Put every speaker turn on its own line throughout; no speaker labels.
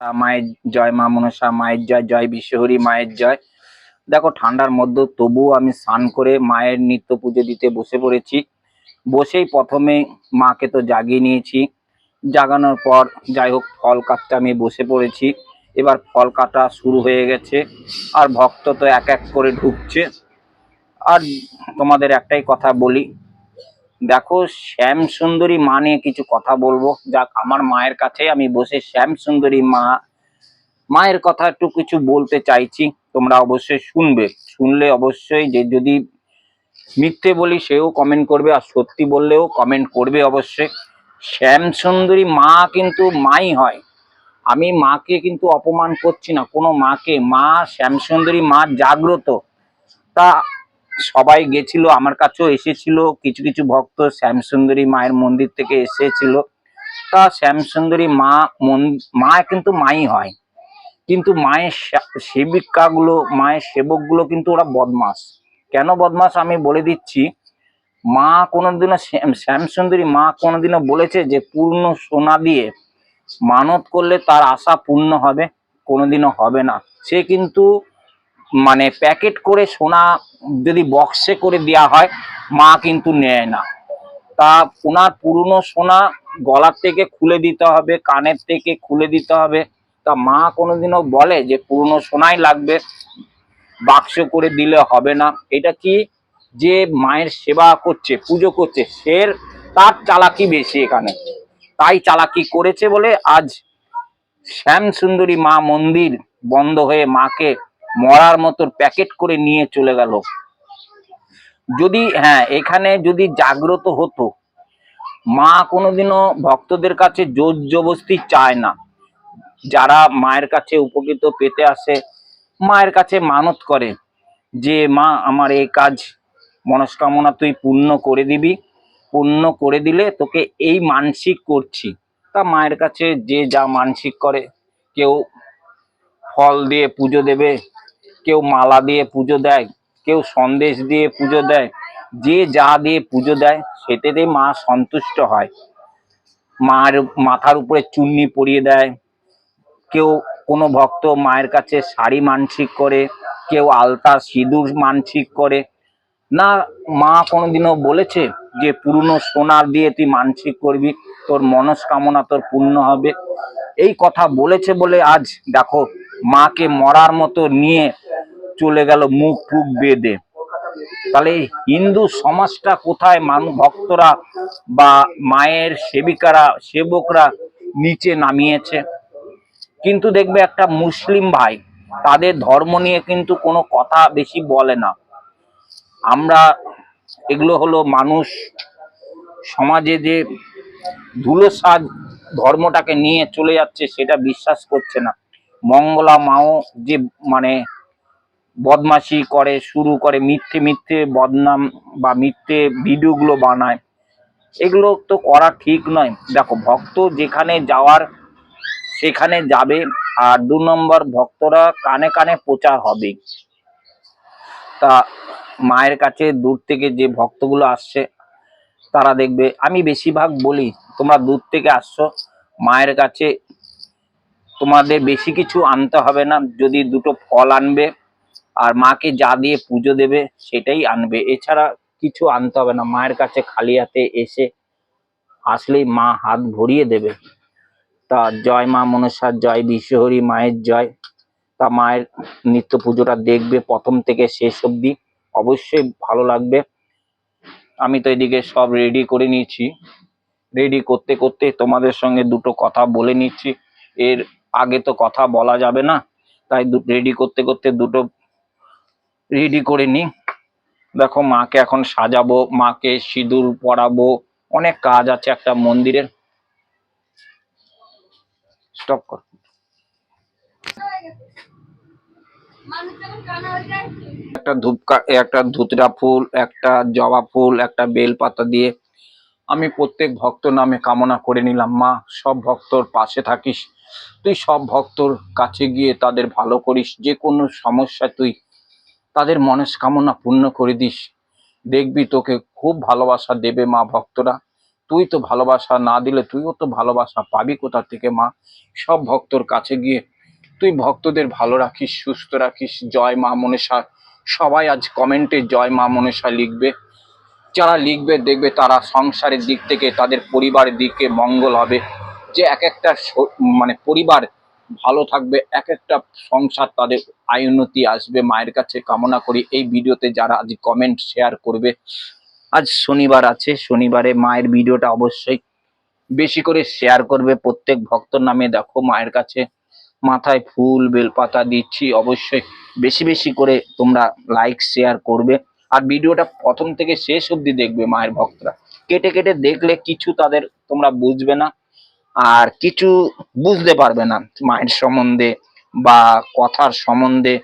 মায়ের জয়, মা মনসা মায়ের জয়, জয় বিশ্বহরি মায়ের জয়। দেখো ঠান্ডার মধ্যে তবুও আমি স্নান করে মায়ের নিত্য পুজো দিতে বসে পড়েছি। বসেই প্রথমে মাকে তো জাগিয়ে নিয়েছি, জাগানোর পর যাই হোক ফল কাটতে আমি বসে পড়েছি। এবার ফল কাটা শুরু হয়ে গেছে, আর ভক্ত তো এক এক করে ঢুকছে। আর তোমাদের একটাই কথা বলি, দেখো শ্যাম সুন্দরী মা নিয়ে কিছু কথা বলবো। যাক, আমার মায়ের কাছে আমি বসে শ্যাম সুন্দরী মায়ের কথা একটু কিছু বলতে চাইছি, তোমরা অবশ্যই শুনবে। শুনলে অবশ্যই, যে যদি মিথ্যে বলি সেও কমেন্ট করবে, আর সত্যি বললেও কমেন্ট করবে অবশ্যই। শ্যাম সুন্দরী মা কিন্তু মাই হয়, আমি মাকে কিন্তু অপমান করছি না কোনো মাকে। মা শ্যাম সুন্দরী মা জাগ্রত। তা সবাই গেছিল, আমার কাছেও এসেছিল কিছু কিছু ভক্ত শ্যাম সুন্দরী মায়ের মন্দির থেকে এসেছিল। তা শ্যাম সুন্দরী মা কিন্তু মাই হয়, কিন্তু মায়ের সেবিকাগুলো, মায়ের সেবকগুলো কিন্তু ওরা বদমাস। কেন বদমাস আমি বলে দিচ্ছি। মা কোনোদিনও, শ্যাম সুন্দরী মা কোনোদিনও বলেছে যে পূর্ণ সোনা দিয়ে মানত করলে তার আশা পূর্ণ হবে? কোনোদিনও হবে না। সে কিন্তু মানে প্যাকেট করে সোনা যদি বক্সে করে দেওয়া হয়, মা কিন্তু নেয় না। তা ওনার পুরনো সোনা গলার থেকে খুলে দিতে হবে, কানের থেকে খুলে দিতে হবে। তা মা কোনোদিনও বলে যে পুরনো সোনাই লাগবে, বাক্স করে দিলে হবে না? এটা কি, যে মায়ের সেবা করছে, পুজো করছে, সে তার চালাকি বেশি এখানে। তাই চালাকি করেছে বলে আজ শ্যাম সুন্দরী মা মন্দির বন্ধ হয়ে মাকে মরার মতো প্যাকেট করে নিয়ে চলে গেল। যদি হ্যাঁ, এখানে যদি জাগ্রত হতো, মা কোনোদিনও ভক্তদের কাছে জোর জবরদস্তি চায় না। যারা মায়ের কাছে উপকৃত পেতে আসে, মায়ের কাছে মানত করে যে মা আমার এই কাজ মনস্কামনা তুই পূর্ণ করে দিবি, পূর্ণ করে দিলে তোকে এই মানসিক করছি। তা মায়ের কাছে যে যা মানসিক করে, কেউ ফল দিয়ে পুজো দেবে, কেউ মালা দিয়ে পুজো দেয়, কেউ সন্দেশ দিয়ে পুজো দেয়। যে যা দিয়ে পুজো দেয় সেটাতেই মা সন্তুষ্ট হয়। মায়ের মাথার উপরে চুন্নি পরিয়ে দেয়, কেউ কোনো ভক্ত মায়ের কাছে শাড়ি মানসিক করে, কেউ আলতা সিঁদুর মানসিক করে। না, মা কোনোদিনও বলেছে যে পুরনো সোনা দিয়ে তুই মানসিক করবি, তোর মনস্কামনা তোর পূর্ণ হবে? এই কথা বলেছে বলে আজ দেখো মাকে মরার মতো নিয়ে চলে গেল মুখ ফুক বেঁধে। তাহলে হিন্দু সমাজটা কোথায় ভক্তরা বা মায়ের সেবিকারা, সেবকরা নিচে নামিয়েছে। কিন্তু দেখবে একটা মুসলিম ভাই, তাদের ধর্ম নিয়ে কিন্তু কোনো কথা বেশি বলে না। আমরা এগুলো হলো মানুষ সমাজে যে ধুলোসাজ ধর্মটাকে নিয়ে চলে যাচ্ছে, সেটা বিশ্বাস করছে না। মঙ্গলা মাও যে মানে বদমাশি করে শুরু করে, মিথ্যে মিথ্যে বদনাম বা মিথ্যে ভিডিওগুলো বানায়, এগুলো তো করা ঠিক নয়। দেখো ভক্ত যেখানে যাওয়ার সেখানে যাবে, আর 2 নম্বর ভক্তরা কানে কানে প্রচার হবে। তা মায়ের কাছে দূর থেকে যে ভক্তগুলো আসছে, তারা দেখবে, আমি বেশিরভাগ বলি তোমরা দূর থেকে আসছো, মায়ের কাছে তোমাদের বেশি কিছু আনতে হবে না। যদি দুটো ফল আনবে আর মাকে যা দিয়ে পুজো দেবে সেটাই আনবে, এছাড়া কিছু আনতে হবে না। মায়ের কাছে খালি হাতে আসলেই মা হাত ভরিয়ে দেবে। তা জয় মা মনসা জয়, বিশ্বহরি মায়ের জয়। তা মায়ের নিত্য পুজোটা দেখবে প্রথম থেকে শেষ অবধি, অবশ্যই ভালো লাগবে। আমি তো এদিকে সব রেডি করে নিয়েছি, রেডি করতে করতে তোমাদের সঙ্গে দুটো কথা বলে নিচ্ছি। এর আগে তো কথা বলা যাবে না, তাই রেডি করতে করতে দুটো রেডি করে নি। দেখো মাকে এখন সাজাবো, মাকে সিঁদুর পরাবো, অনেক কাজ আছে একটা মন্দিরের। স্টপ কর। একটা ধুতরা ফুল, একটা জবা ফুল, একটা বেল পাতা দিয়ে আমি প্রত্যেক ভক্ত নামে কামনা করে নিলাম। মা সব ভক্তর পাশে থাকিস, তুই সব ভক্তর কাছে গিয়ে তাদের ভালো করিস, যে কোনো সমস্যা তুই তাদের মনস্কামনা পূর্ণ করে দিস। দেখবি তোকে খুব ভালোবাসা দেবে মা ভক্তরা। তুই তো ভালোবাসা না দিলে তুইও তো ভালোবাসা পাবি কোথা থেকে মা? সব ভক্তর কাছে গিয়ে তুই ভক্তদের ভালো রাখিস, সুস্থ রাখিস। জয় মা মনসা। সবাই আজ কমেন্টে জয় মা মনসা লিখবে। যারা লিখবে দেখবে তারা সংসারের দিক থেকে তাদের পরিবারের দিকে মঙ্গল হবে। যে এক একটা মানে পরিবার ভালো থাকবে, এক একটা সংসার তাদের আয় উন্নতি আসবে, মায়ের কাছে কামনা করি। এই ভিডিওতে যারা আজ কমেন্ট শেয়ার করবে, আজ শনিবার আছে, শনিবারে মায়ের ভিডিওটা অবশ্যই বেশি করে শেয়ার করবে। প্রত্যেক ভক্তর নামে দেখো মায়ের কাছে মাথায় ফুল বেলপাতা দিচ্ছি, অবশ্যই বেশি বেশি করে তোমরা লাইক শেয়ার করবে। আর ভিডিওটা প্রথম থেকে শেষ অবধি দেখবে মায়ের ভক্তরা। কেটে কেটে দেখলে কিছু তাদের তোমরা বুঝবে না, আর কিছু বুঝতে পারবে না মায়ের সম্বন্ধে বা কথার সম্বন্ধে,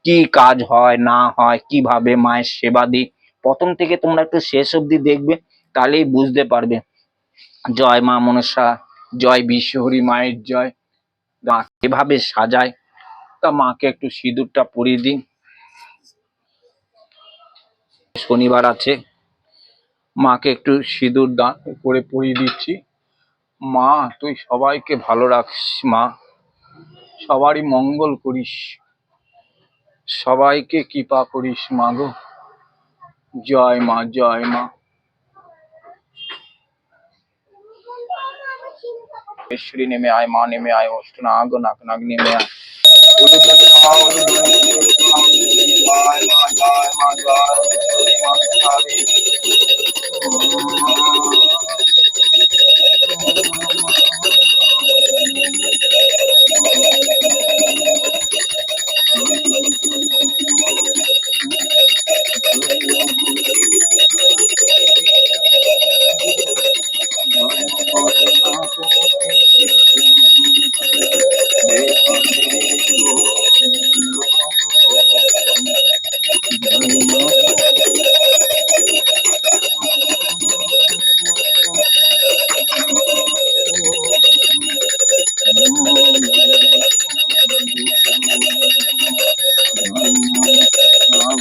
কি কাজ হয় না হয়, কিভাবে মায়ের সেবা দিই। প্রথম থেকে তোমরা একটু শেষ অবধি দেখবে, তাহলেই বুঝতে পারবে। জয় মা মনসা, জয় বিশ্বহরি মায়ের জয়। মা এভাবে সাজায়, তা মাকে একটু সিঁদুরটা পরিয়ে দিই। শনিবার আছে, মাকে একটু সিঁদুর দান করে পরিয়ে দিচ্ছি। মা তুই সবাইকে ভালো রাখিস মা, সবারই মঙ্গল করিস, সবাইকে কৃপা করিস মা গো। জয় মা, জয় মা। ঈশ্বরী নেমে আয়, মা নেমে আয়, অষ্ট নাগ নাক নাগ নেমে আয়। উলুধ্বনি মা, উলুধ্বনি, জয় মা, জয় মা, জয় মা, কালী।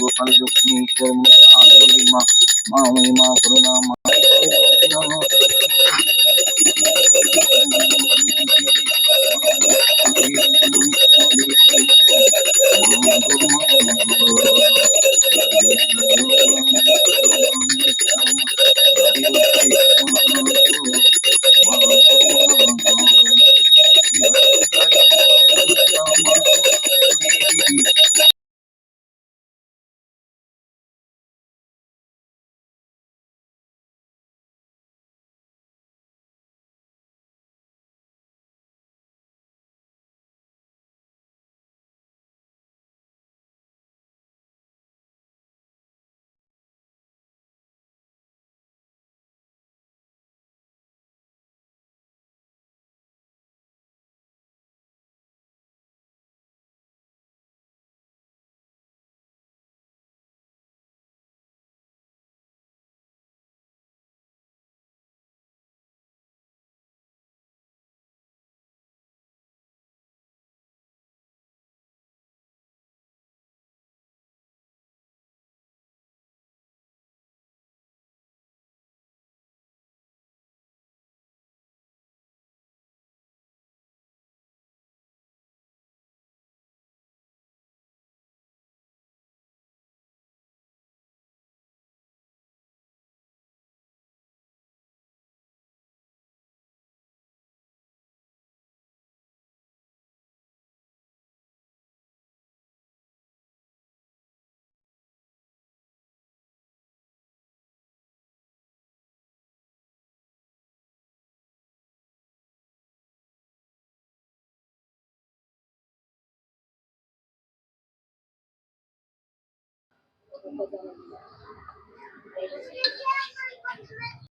গোপাল লক্ষ্মী কর্ম মা, মা মা করুণা মা।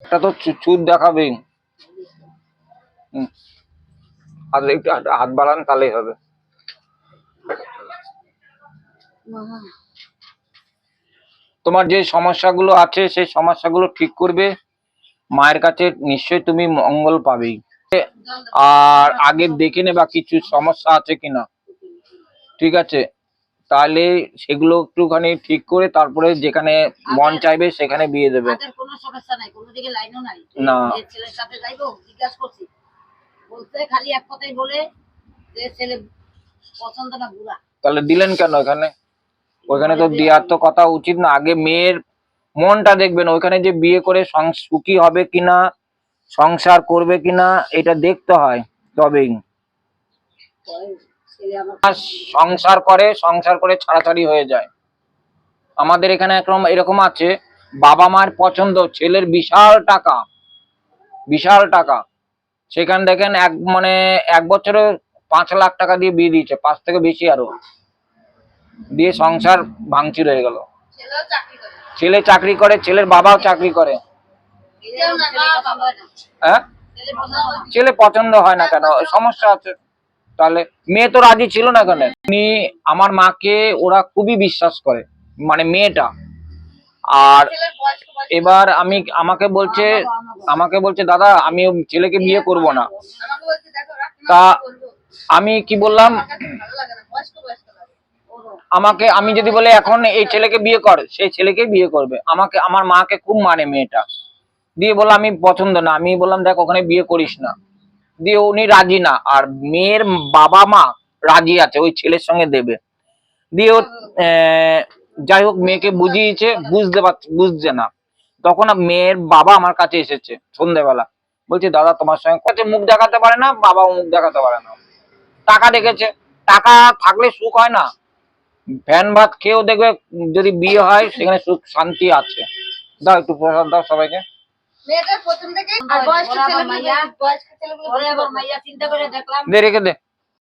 এটা তো চুর দেখাবে। আর একটু হাত বাড়ান তাহলেই হবে। তোমার যে সমস্যাগুলো আছে সেই সমস্যাগুলো ঠিক করবে, মায়ের কাছে নিশ্চয়ই তুমি মঙ্গল পাবেই। আর আগে দেখে নেবা কিছু সমস্যা আছে কিনা, ঠিক আছে? তাহলে সেগুলো একটুখানি ঠিক করে তারপরে যেখানে মন চাইবে সেখানে বিয়ে দেবে।
আমাদের কোনো সমস্যা নাই, কোনো দিকে লাইনও নাই।
না।
যে ছেলের সাথে যাইবো জিজ্ঞাসা করছি, বলতে খালি এক কথাই বলে যে ছেলে পছন্দ না, বুড়া।
তাহলে দিলেন কেন এখানে? ওইখানে তো দেওয়ার তো কথা উচিত না। আগে মেয়ের মনটা দেখবেন, ওইখানে যে বিয়ে করে সুখী হবে কিনা, সংসার করবে কিনা, এটা দেখতে হয় তবেই।
ছেলে আমার
আর সংসার করে ছাড়াছাড়ি হয়ে যায়। আমাদের এখানে এরকম আছে, বাবা মার পছন্দ, ছেলের বিশাল টাকা, সেখানে দেখেন এক বছরে 5 লাখ টাকা দিয়ে বিয়ে দিয়েছে, 5 থেকে বেশি আরো, দিয়ে সংসার ভাঙচুর হয়ে গেল।
ছেলেও চাকরি করে,
ছেলে চাকরি করে, ছেলের বাবাও চাকরি করে।
এটাও না, ছেলে পছন্দ হয় না।
হ্যাঁ,
ছেলে পছন্দ হয় না।
ছেলে পছন্দ হয় না কেন? সমস্যা আছে। তাহলে মেয়ে তো রাজি ছিল না কেন? উনি আমার মাকে ওরা খুবই বিশ্বাস করে, মানে মেয়েটা। আর
ছেলের বয়স্ক বয়স
এবার আমাকে বলছে দাদা আমি ছেলেকে বিয়ে করব না।
আমাকে বলছে দেখো রাখতে
তা
বলবো,
আমি কি বললাম,
আমার কাছে ভালো লাগে না, বয়স্ক লাগে। ওরও
আমি যদি বলে এখন এই ছেলেকে বিয়ে কর, সেই ছেলেকে বিয়ে করবে। আমার মাকে খুব মানে মেয়েটা। দিয়ে বললাম আমি পছন্দ না, আমি বললাম দেখ ওখানে বিয়ে করিস না। দিয়ে উনি রাজি না, আর মেয়ের বাবা মা রাজি আছে ওই ছেলের সঙ্গে দেবে। দিয়ে যাই হোক মেয়েকে বুঝিয়েছে, বুঝছে না। তখন মেয়ের বাবা আমার কাছে এসেছে সন্ধ্যেবেলা, বলছে দাদা তোমার সঙ্গে কাছে মুখ দেখাতে পারে না, বাবাও মুখ দেখাতে পারে না। টাকা দেখেছে, টাকা থাকলে সুখ হয় না। ফ্যান ভাত খেয়েও দেখবে যদি বিয়ে হয় সেখানে সুখ শান্তি আছে। দাও একটু প্রসাদ দাও সবাইকে।
মেয়েটার প্রথম থেকে আর বয়স্ক ছেলেগুলো, বয়স্ক ছেলেগুলো ওরে আবার মাইয়া চিন্তা করে দেখলাম
দে রেখে দে।